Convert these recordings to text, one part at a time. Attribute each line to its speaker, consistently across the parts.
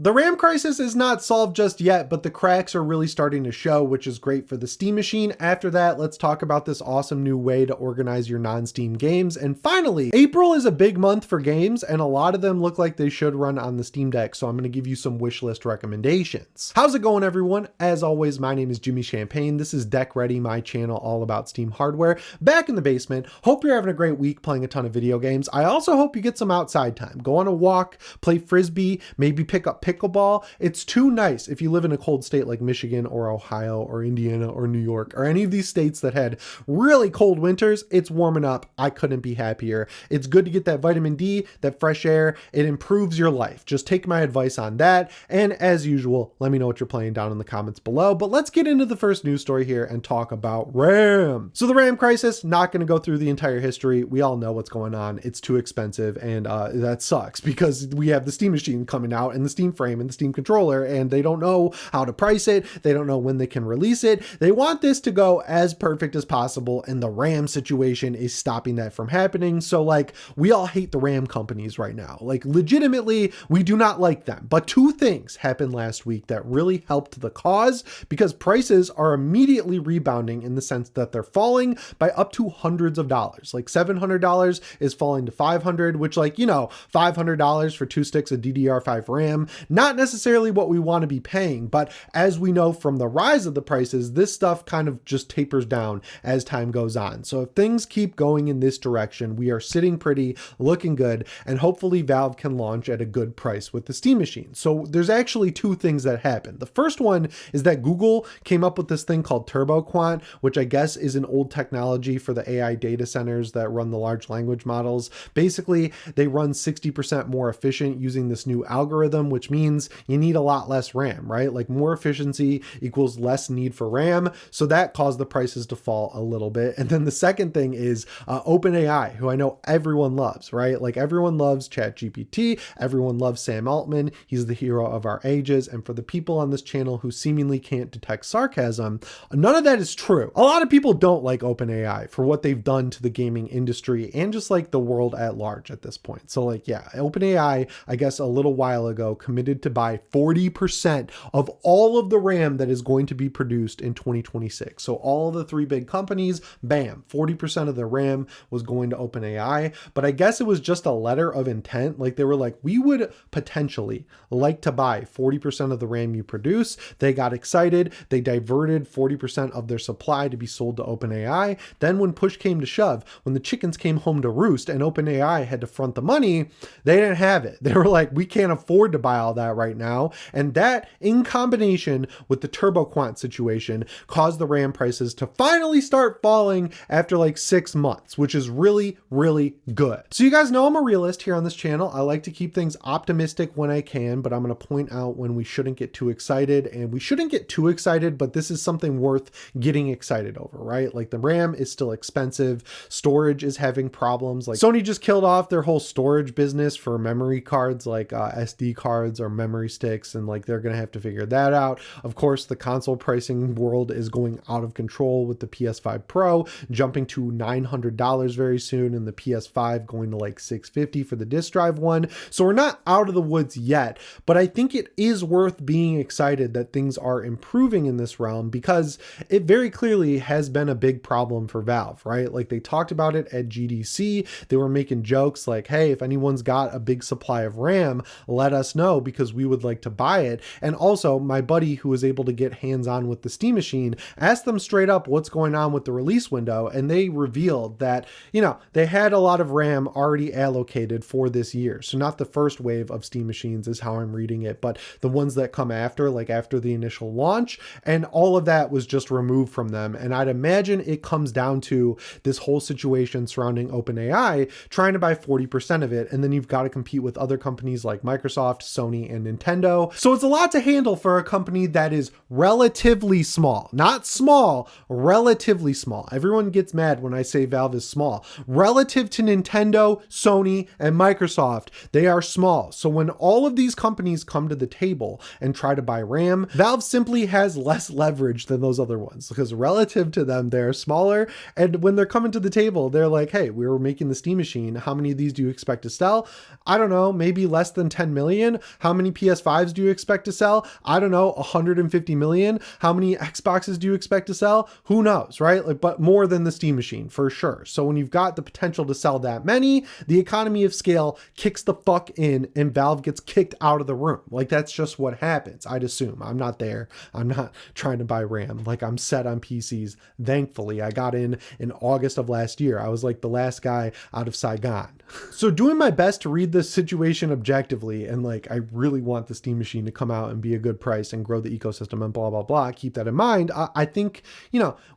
Speaker 1: the RAM crisis is not solved just yet, but the cracks are really starting to show, which is great for the Steam machine. After that, let's talk about this awesome new way to organize your non-Steam games. And finally, April is a big month for games, and a lot of them look like they should run on the Steam Deck, so I'm going to give you some wish list recommendations. How's it going, everyone? As always, my name is Jimmy Champagne. This is Deck Ready, my channel all about Steam hardware. Back in the basement. Hope you're having a great week playing a ton of video games. I also hope you get some outside time. Go on a walk, play Frisbee, maybe pick up pickleball. It's too nice if you live in a cold state like Michigan or Ohio or Indiana or New York or any of these states that had really cold winters. It's warming up. I couldn't be happier. It's good to get that vitamin D, that fresh air. It improves your life. Just take my advice on that. And as usual, let me know what you're playing down in the comments below. But let's get into the first news story here and talk about RAM. So the RAM crisis, not going to go through the entire history. We all know what's going on. It's too expensive, and that sucks because we have the Steam machine coming out and the Steam frame and the Steam controller, and they don't know how to price it. They don't know when they can release it. They want this to go as perfect as possible, and the RAM situation is stopping that from happening. So like, we all hate the RAM companies right now. Like, legitimately, we do not like them. But two things happened last week that really helped the cause, because prices are immediately rebounding in the sense that they're falling by up to hundreds of dollars. Like $700 is falling to $500, which, like, you know, $500 for 2 sticks of DDR5 RAM, not necessarily what we want to be paying. But as we know from the rise of the prices, this stuff kind of just tapers down as time goes on. So if things keep going in this direction, we are sitting pretty, looking good, and hopefully Valve can launch at a good price with the Steam machine. So there's actually two things that happened. The first one is that Google came up with this thing called TurboQuant, which I guess is an old technology for the AI data centers that run the large language models. Basically, they run 60% more efficient using this new algorithm, which means you need a lot less RAM, right? Like, more efficiency equals less need for RAM. So that caused the prices to fall a little bit. And then the second thing is OpenAI, who I know everyone loves, right? Like, everyone loves ChatGPT. Everyone loves Sam Altman. He's the hero of our ages. And for the people on this channel who seemingly can't detect sarcasm, none of that is true. A lot of people don't like OpenAI for what they've done to the gaming industry and just like the world at large at this point. So like, yeah, OpenAI, I guess a little while ago, committed to buy 40% of all of the RAM that is going to be produced in 2026. So all of the three big companies, bam, 40% of the RAM was going to OpenAI. But I guess it was just a letter of intent. Like, they were like, we would potentially like to buy 40% of the RAM you produce. They got excited. They diverted 40% of their supply to be sold to OpenAI. Then when push came to shove, when the chickens came home to roost and OpenAI had to front the money, they didn't have it. They were like, we can't afford to buy all that right now. And that, in combination with the TurboQuant situation, caused the RAM prices to finally start falling after like 6 months, which is really, really good. So you guys know I'm a realist here on this channel. I like to keep things optimistic when I can, but I'm going to point out when we shouldn't get too excited. And we shouldn't get too excited, but this is something worth getting excited over, right? Like, the RAM is still expensive. Storage is having problems. Like, Sony just killed off their whole storage business for memory cards, like SD cards or memory sticks, and like, they're going to have to figure that out. Of course, the console pricing world is going out of control with the PS5 Pro jumping to $900 very soon, and the PS5 going to like $650 for the disk drive one. So we're not out of the woods yet, but I think it is worth being excited that things are improving in this realm, because it very clearly has been a big problem for Valve, right? Like, they talked about it at GDC. They were making jokes like, hey, if anyone's got a big supply of RAM, let us know because we would like to buy it. And also, my buddy who was able to get hands-on with the Steam machine asked them straight up what's going on with the release window, and they revealed that, you know, they had a lot of RAM already allocated for this year. So not the first wave of Steam machines is how I'm reading it, but the ones that come after, like after the initial launch, and all of that was just removed from them. And I'd imagine it comes down to this whole situation surrounding OpenAI trying to buy 40% of it, and then you've got to compete with other companies like Microsoft, Sony, and Nintendo. So it's a lot to handle for a company that is relatively small. Not small, relatively small. Everyone gets mad when I say Valve is small. Relative to Nintendo, Sony, and Microsoft, they are small. So when all of these companies come to the table and try to buy RAM, Valve simply has less leverage than those other ones, because relative to them, they're smaller. And when they're coming to the table, they're like, hey, we were making the Steam machine. How many of these do you expect to sell? I don't know, maybe less than 10 million. How How many PS5s do you expect to sell? I don't know, 150 million. How many Xboxes do you expect to sell? Who knows, right? Like, but more than the Steam machine for sure. So when you've got the potential to sell that many, the economy of scale kicks the fuck in and Valve gets kicked out of the room. Like, that's just what happens, I'd assume. I'm not there. I'm not trying to buy RAM. Like, I'm set on PCs. Thankfully, I got in August of last year. I was like the last guy out of Saigon. So doing my best to read this situation objectively, and like, I really want the Steam machine to come out and be a good price and grow the ecosystem and blah, blah, blah. Keep that in mind. I think,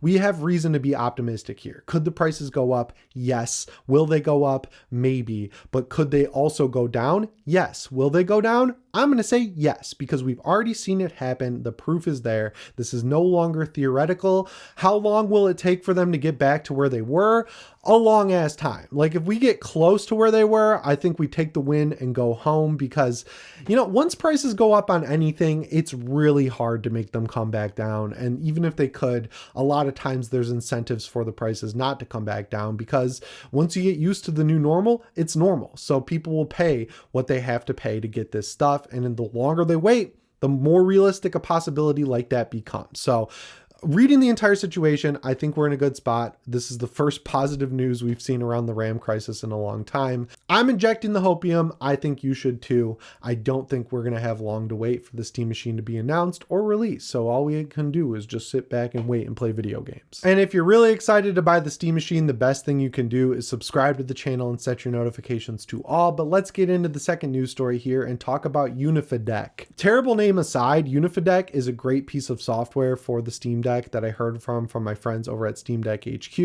Speaker 1: we have reason to be optimistic here. Could the prices go up? Yes. Will they go up? Maybe. But could they also go down? Yes. Will they go down? I'm going to say yes, because we've already seen it happen. The proof is there. This is no longer theoretical. How long will it take for them to get back to where they were? A long ass time. Like, if we get close to where they were, I think we take the win and go home, because, once prices go up on anything, it's really hard to make them come back down. And even if they could, a lot of times there's incentives for the prices not to come back down, because once you get used to the new normal, it's normal. So people will pay what they have to pay to get this stuff. And the longer they wait, the more realistic a possibility like that becomes. So reading the entire situation, I think we're in a good spot. This is the first positive news we've seen around the RAM crisis in a long time. I'm injecting the hopium. I think you should too. I don't think we're going to have long to wait for the Steam machine to be announced or released. So all we can do is just sit back and wait and play video games. And if you're really excited to buy the Steam machine, the best thing you can do is subscribe to the channel and set your notifications to all. But let's get into the second news story here and talk about Unifidec. Terrible name aside, Unifidec is a great piece of software for the Steam Deck that I heard from my friends over at Steam Deck HQ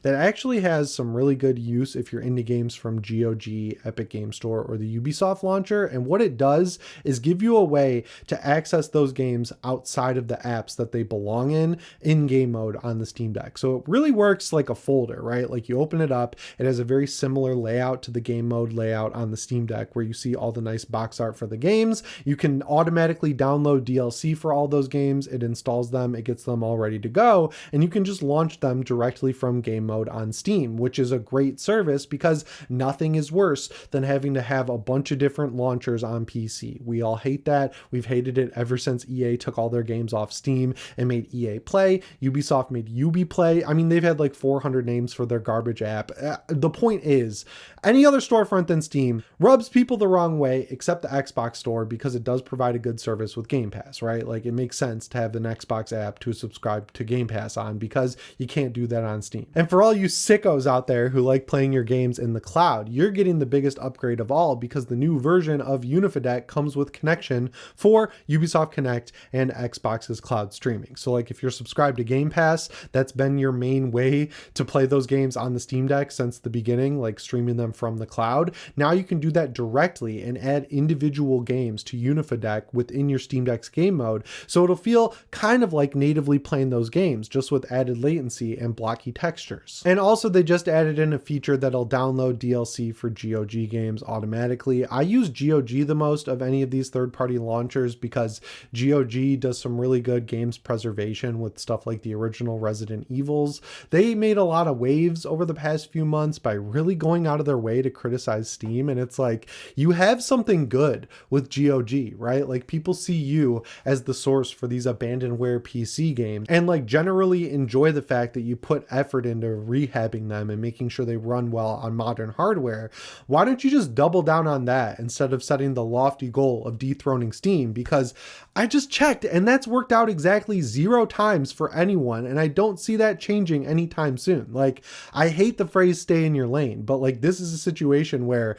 Speaker 1: that actually has some really good use if you're into games from GOG, Epic Game Store, or the Ubisoft launcher. And what it does is give you a way to access those games outside of the apps that they belong in game mode on the Steam Deck. So it really works like a folder, right? Like, you open it up, it has a very similar layout to the game mode layout on the Steam Deck, where you see all the nice box art for the games. You can automatically download DLC for all those games. It installs them, it gets them all ready to go, and you can just launch them directly from game mode on Steam, which is a great service, because nothing is worse than having to have a bunch of different launchers on PC. We all hate that. We've hated it ever since EA took all their games off Steam and made EA Play. Ubisoft made Ubiplay. I mean, they've had like 400 names for their garbage app. The point is, any other storefront than Steam rubs people the wrong way, except the Xbox store, because it does provide a good service with Game Pass, right? Like, it makes sense to have an Xbox app to subscribe to Game Pass on, because you can't do that on Steam. And for all you sickos out there who like playing your games in the cloud, you're getting the biggest upgrade of all, because the new version of Unifidec comes with connection for Ubisoft Connect and Xbox's cloud streaming. So like, if you're subscribed to Game Pass, that's been your main way to play those games on the Steam Deck since the beginning, like streaming them from the cloud. Now you can do that directly and add individual games to Unifidec within your Steam Deck's game mode. So it'll feel kind of like natively playing those games, just with added latency and blocky textures. And also, they just added in a feature that'll download DLC for GOG games automatically. I use GOG the most of any of these third-party launchers, because GOG does some really good games preservation with stuff like the original Resident Evils. They made a lot of waves over the past few months by really going out of their way to criticize Steam, and it's like, you have something good with GOG, right? Like, people see you as the source for these abandonware PC games, and like generally enjoy the fact that you put effort into rehabbing them and making sure they run well on modern hardware. Why don't you just double down on that instead of setting the lofty goal of dethroning Steam? Because I just checked, and that's worked out exactly 0 times for anyone, and I don't see that changing anytime soon. Like, I hate the phrase stay in your lane, but like, this is a situation where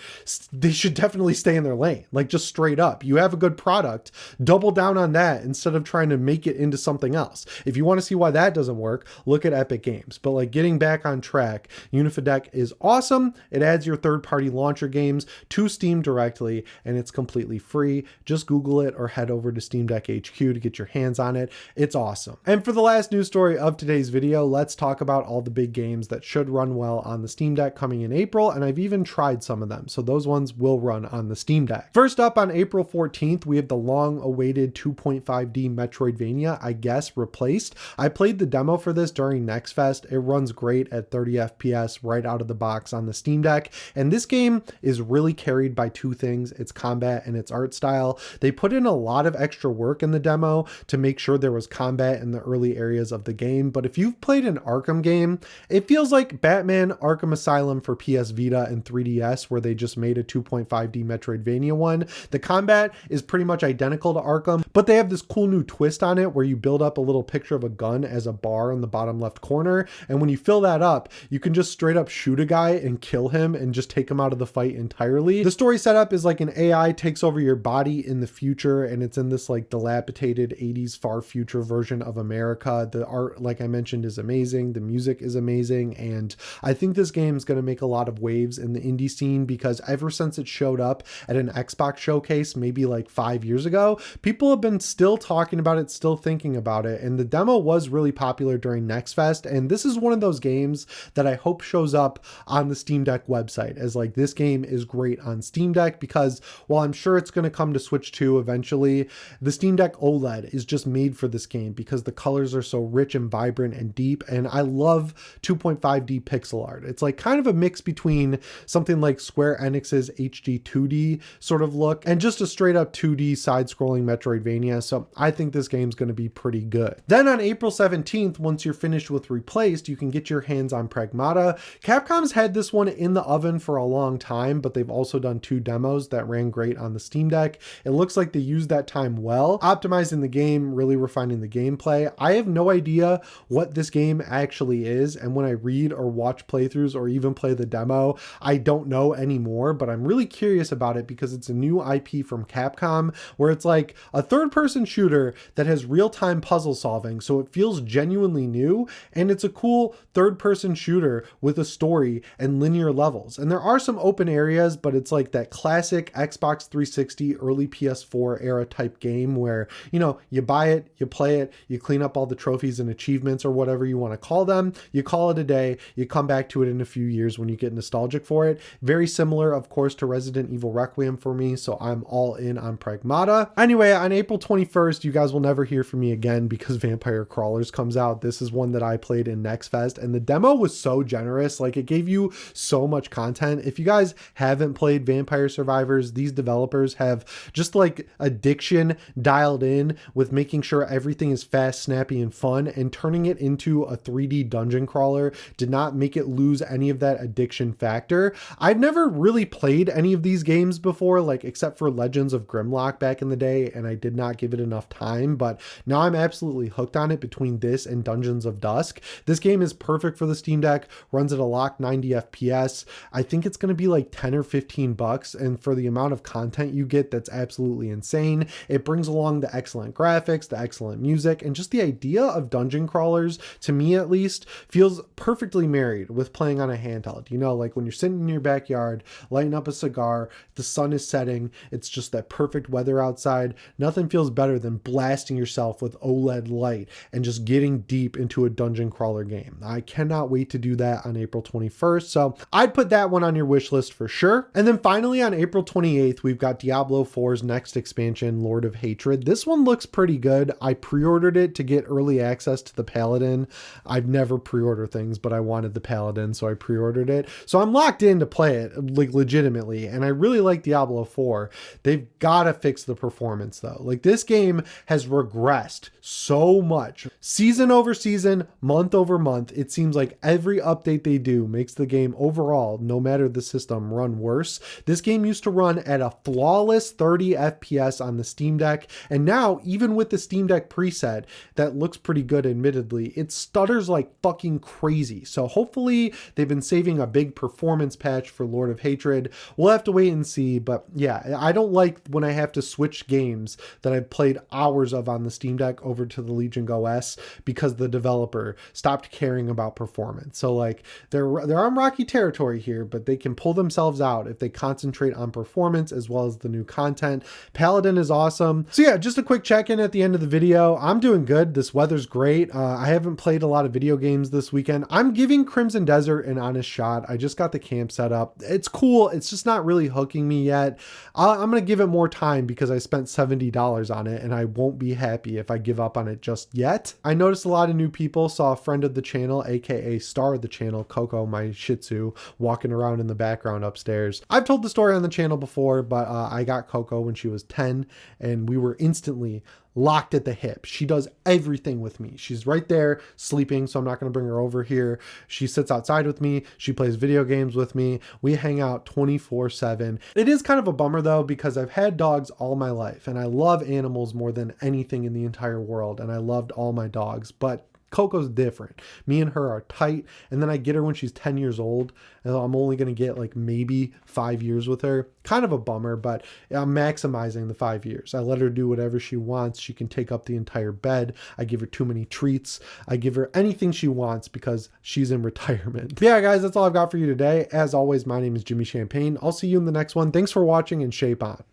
Speaker 1: they should definitely stay in their lane. Like, just straight up, you have a good product, double down on that instead of trying to make it into something else. If you want to see why that doesn't work, look at Epic Games. But like, getting back on track, Unifidec is awesome. It adds your third-party launcher games to Steam directly, and it's completely free. Just Google it or head over to Steam Deck HQ to get your hands on it. It's awesome. And for the last news story of today's video, let's talk about all the big games that should run well on the Steam Deck coming in April, and I've even tried some of them, so those ones will run on the Steam Deck. First up, on April 14th, we have the long-awaited 2.5D Metroidvania, I guess, replaced released. I played the demo for this during Next Fest. It runs great at 30 FPS right out of the box on the Steam Deck. And this game is really carried by two things: its combat and its art style. They put in a lot of extra work in the demo to make sure there was combat in the early areas of the game. But if you've played an Arkham game, it feels like Batman Arkham Asylum for PS Vita and 3DS, where they just made a 2.5D Metroidvania one. The combat is pretty much identical to Arkham, but they have this cool new twist on it where you build up a little picture of a gun as a bar in the bottom left corner. And when you fill that up, you can just straight up shoot a guy and kill him and just take him out of the fight entirely. The story setup is like an AI takes over your body in the future, and it's in this like dilapidated 80s far future version of America. The art, like I mentioned, is amazing. The music is amazing. And I think this game is going to make a lot of waves in the indie scene, because ever since it showed up at an Xbox showcase, maybe like 5 years ago, people have been still talking about it, still thinking about it. And the demo was really popular during Next Fest. And this is one of those games that I hope shows up on the Steam Deck website as like, this game is great on Steam Deck, because while I'm sure it's going to come to Switch 2 eventually, the Steam Deck OLED is just made for this game because the colors are so rich and vibrant and deep. And I love 2.5D pixel art. It's like kind of a mix between something like Square Enix's HD 2D sort of look and just a straight up 2D side-scrolling Metroidvania. So I think this game's going to be pretty good. Then on April 17th, once you're finished with Replaced, you can get your hands on Pragmata. Capcom's had this one in the oven for a long time, but they've also done 2 demos that ran great on the Steam Deck. It looks like they used that time well, optimizing the game, really refining the gameplay. I have no idea what this game actually is, and when I read or watch playthroughs or even play the demo, I don't know anymore, but I'm really curious about it because it's a new IP from Capcom where it's like a third-person shooter that has real-time puzzle solving, so it feels genuinely new, and it's a cool third-person shooter with a story and linear levels. And there are some open areas, but it's like that classic Xbox 360 early PS4 era type game where, you know, you buy it, you play it, you clean up all the trophies and achievements or whatever you want to call them, you call it a day, you come back to it in a few years when you get nostalgic for it. Very similar, of course, to Resident Evil Requiem for me, so I'm all in on Pragmata. Anyway, on April 21st, you guys will never hear from me again because Vampire Crawlers comes out. This is one that I played in Next Fest, and the demo was so generous. Like, it gave you so much content. If you guys haven't played Vampire Survivors, these developers have just like addiction dialed in with making sure everything is fast, snappy, and fun, and turning it into a 3D dungeon crawler did not make it lose any of that addiction factor. I've never really played any of these games before, like except for Legends of Grimlock back in the day, and I did not give it enough time, but now I'm absolutely hooked on it between this and Dungeons of Dusk. This game is perfect for the Steam Deck, runs at a locked 90 FPS. I think it's going to be like 10 or 15 bucks, and for the amount of content you get, that's absolutely insane. It brings along the excellent graphics, the excellent music, and just the idea of dungeon crawlers, to me at least, feels perfectly married with playing on a handheld. You know, like when you're sitting in your backyard, lighting up a cigar, the sun is setting, it's just that perfect weather outside. Nothing feels better than blasting yourself with OLED light and just getting deep into a dungeon crawler game. I cannot wait to do that on April 21st, so I'd put that one on your wish list for sure. And then finally on April 28th, we've got Diablo 4's next expansion, Lord of Hatred. This one looks pretty good. I pre-ordered it to get early access to the Paladin. I've never pre-ordered things, but I wanted the Paladin, so I pre-ordered it. So I'm locked in to play it, like, legitimately, and I really like Diablo 4. They've got to fix the performance though. Like, this game has regressed so much. Season over season, month over month, it seems like every update they do makes the game overall, no matter the system, run worse. This game used to run at a flawless 30 FPS on the Steam Deck, and now even with the Steam Deck preset that looks pretty good admittedly, it stutters like fucking crazy. So hopefully they've been saving a big performance patch for Lord of Hatred. We'll have to wait and see, but yeah, I don't like when I have to switch games that I've played hours of on the Steam Deck over to the Legion Go S because the developer stopped caring about performance. So like they're on rocky territory here, but they can pull themselves out if they concentrate on performance as well as the new content. Paladin is awesome. So yeah, just a quick check-in at the end of the video. I'm doing good. This weather's great. I haven't played a lot of video games this weekend. I'm giving Crimson Desert an honest shot. I just got the camp set up. It's cool. It's just not really hooking me yet. I'm going to give it more time because I spent $70 on it, and I won't be happy if I give up on it just just yet. I noticed a lot of new people. Saw a friend of the channel, aka star of the channel, Coco, my Shih Tzu, walking around in the background upstairs. I've told the story on the channel before, but I got Coco when she was 10 and we were instantly locked at the hip. She does everything with me. She's right there sleeping, so I'm not going to bring her over here. She sits outside with me. She plays video games with me. We hang out 24/7. It is kind of a bummer though, because I've had dogs all my life and I love animals more than anything in the entire world. And I loved all my dogs, but Coco's different. Me and her are tight, and then I get her when she's 10 years old, and I'm only going to get like maybe 5 years with her. Kind of a bummer, but I'm maximizing the 5 years. I let her do whatever she wants. She can take up the entire bed. I give her too many treats. I give her anything she wants because she's in retirement. But yeah, guys, that's all I've got for you today. As always, my name is Jimmy Champagne. I'll see you in the next one. Thanks for watching, and shape on.